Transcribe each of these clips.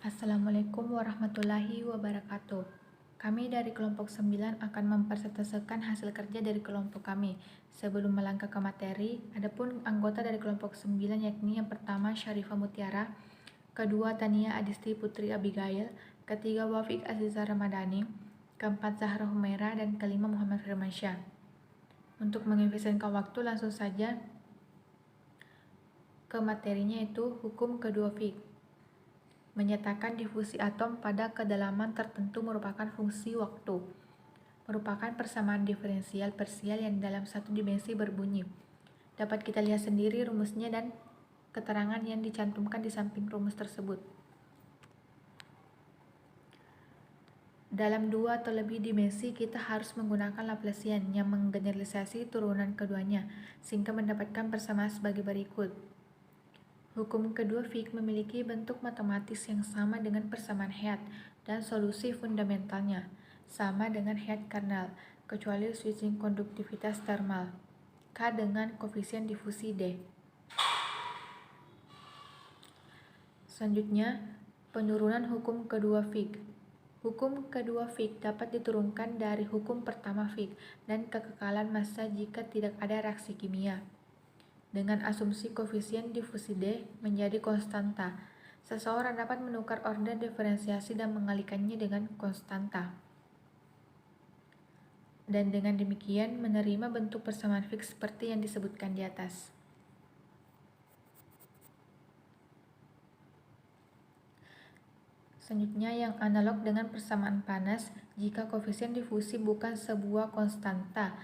Assalamualaikum warahmatullahi wabarakatuh. Kami dari kelompok 9 akan mempresentasikan hasil kerja dari kelompok kami. Sebelum melangkah ke materi, adapun anggota dari kelompok 9 yakni yang pertama Syarifah Mutiara, kedua Tania Adisti Putri Abigail, ketiga Wafik Aziza Ramadhani, keempat Zahra Humaira, dan kelima Muhammad Firmansyah. Untuk mengefisienkan waktu, langsung saja ke materinya, yaitu hukum kedua Fick. Menyatakan difusi atom pada kedalaman tertentu merupakan fungsi waktu. Merupakan persamaan diferensial parsial yang dalam satu dimensi berbunyi. Dapat kita lihat sendiri rumusnya dan keterangan yang dicantumkan di samping rumus tersebut. Dalam dua atau lebih dimensi, kita harus menggunakan Laplacian yang menggeneralisasi turunan keduanya, sehingga mendapatkan persamaan sebagai berikut. Hukum kedua Fick memiliki bentuk matematis yang sama dengan persamaan Heath dan solusi fundamentalnya sama dengan Heath kernel, kecuali switching konduktivitas thermal K dengan koefisien difusi D. Selanjutnya, penurunan hukum kedua Fick. Hukum kedua Fick dapat diturunkan dari hukum pertama Fick dan kekekalan massa jika tidak ada reaksi kimia. Dengan asumsi koefisien difusi D menjadi konstanta, seseorang dapat menukar order diferensiasi dan mengalihkannya dengan konstanta. Dan dengan demikian menerima bentuk persamaan Fick seperti yang disebutkan di atas. Selanjutnya yang analog dengan persamaan panas, jika koefisien difusi bukan sebuah konstanta,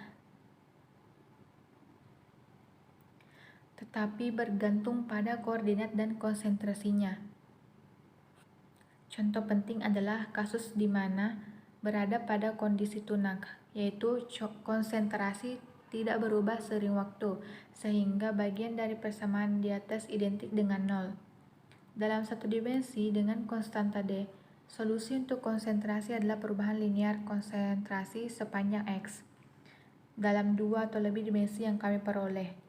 tetapi bergantung pada koordinat dan konsentrasinya. Contoh penting adalah kasus di mana berada pada kondisi tunak, yaitu konsentrasi tidak berubah seiring waktu, sehingga bagian dari persamaan di atas identik dengan nol. Dalam satu dimensi dengan konstanta D, solusi untuk konsentrasi adalah perubahan linear konsentrasi sepanjang X. Dalam dua atau lebih dimensi yang kami peroleh,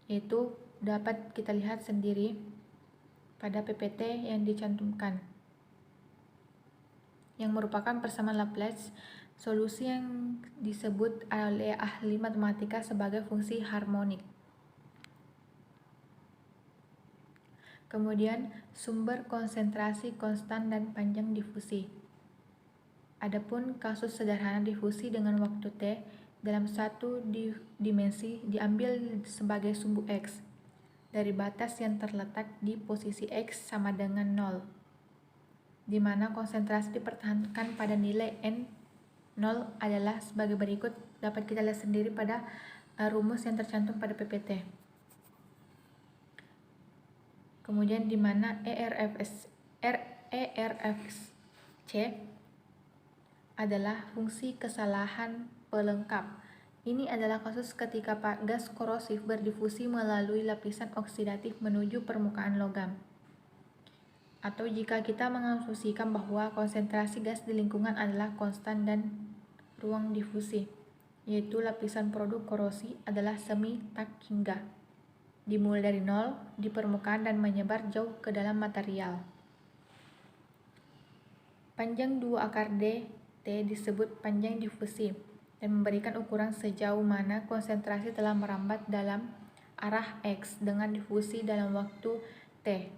yaitu dapat kita lihat sendiri pada PPT yang dicantumkan, yang merupakan persamaan Laplace, solusi yang disebut oleh ahli matematika sebagai fungsi harmonik. Kemudian, sumber konsentrasi konstan dan panjang difusi. Adapun kasus sederhana difusi dengan waktu T dalam satu dimensi diambil sebagai sumbu X dari batas yang terletak di posisi X sama dengan 0, di mana konsentrasi dipertahankan pada nilai N0 adalah sebagai berikut. Dapat kita lihat sendiri pada rumus yang tercantum pada PPT. Kemudian di mana ERFC adalah fungsi kesalahan pelengkap. Ini adalah kasus ketika gas korosif berdifusi melalui lapisan oksidatif menuju permukaan logam. Atau jika kita mengasumsikan bahwa konsentrasi gas di lingkungan adalah konstan dan ruang difusi, yaitu lapisan produk korosi adalah semi Tachinga, dimulai dari nol di permukaan dan menyebar jauh ke dalam material. Panjang 2 akar D T disebut panjang difusi dan memberikan ukuran sejauh mana konsentrasi telah merambat dalam arah X dengan difusi dalam waktu T.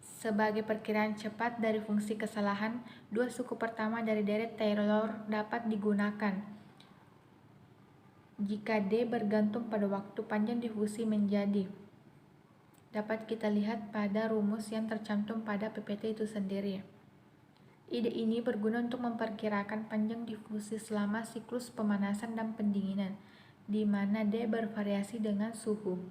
Sebagai perkiraan cepat dari fungsi kesalahan, dua suku pertama dari deret Taylor dapat digunakan. Jika D bergantung pada waktu, panjang difusi menjadi. Dapat kita lihat pada rumus yang tercantum pada PPT itu sendiri. Ide ini berguna untuk memperkirakan panjang difusi selama siklus pemanasan dan pendinginan, di mana D bervariasi dengan suhu.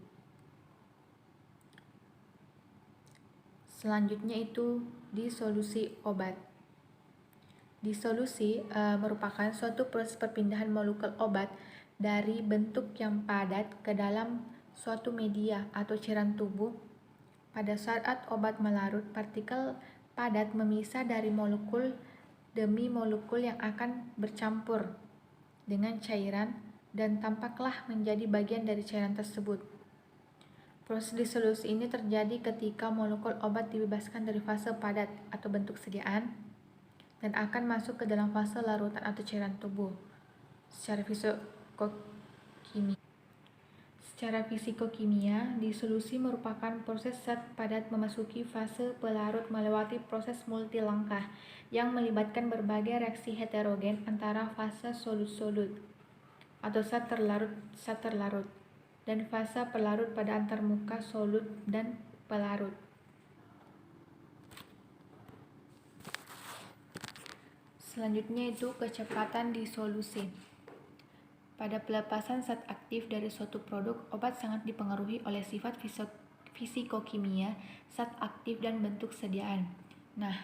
Selanjutnya itu disolusi obat. Disolusi merupakan suatu proses perpindahan molekul obat dari bentuk yang padat ke dalam suatu media atau cairan tubuh. Pada saat obat melarut, partikel padat memisah dari molekul demi molekul yang akan bercampur dengan cairan dan tampaklah menjadi bagian dari cairan tersebut. Proses disolusi ini terjadi ketika molekul obat dibebaskan dari fase padat atau bentuk sediaan dan akan masuk ke dalam fase larutan atau cairan tubuh. Secara fisikokimia, disolusi merupakan proses zat padat memasuki fase pelarut melewati proses multilangkah yang melibatkan berbagai reaksi heterogen antara fase solut-solut atau zat terlarut dan fase pelarut pada antarmuka solut dan pelarut. Selanjutnya itu kecepatan disolusi. Pada pelepasan zat aktif dari suatu produk, obat sangat dipengaruhi oleh sifat fisikokimia, zat aktif dan bentuk sediaan. Nah,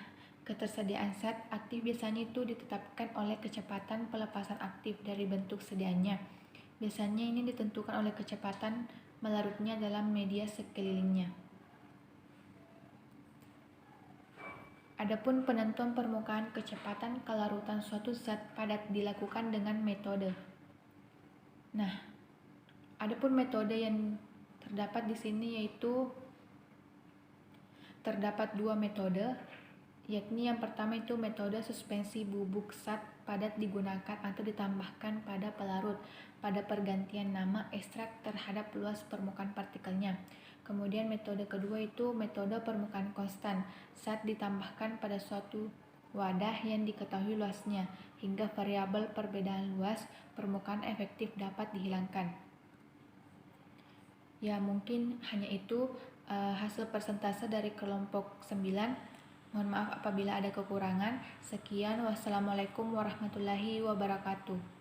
ketersediaan zat aktif biasanya itu ditetapkan oleh kecepatan pelepasan aktif dari bentuk sediaannya. Biasanya ini ditentukan oleh kecepatan melarutnya dalam media sekelilingnya. Adapun penentuan permukaan kecepatan kelarutan suatu zat padat dilakukan dengan metode. Nah, adapun metode yang terdapat di sini yaitu terdapat dua metode, yakni yang pertama itu metode suspensi bubuk zat padat digunakan atau ditambahkan pada pelarut pada pergantian nama ekstrak terhadap luas permukaan partikelnya. Kemudian metode kedua itu metode permukaan konstan, zat ditambahkan pada suatu wadah yang diketahui luasnya hingga variabel perbedaan luas permukaan efektif dapat dihilangkan. Ya, mungkin hanya itu hasil persentase dari kelompok 9. Mohon maaf apabila ada kekurangan. Sekian, wassalamualaikum warahmatullahi wabarakatuh.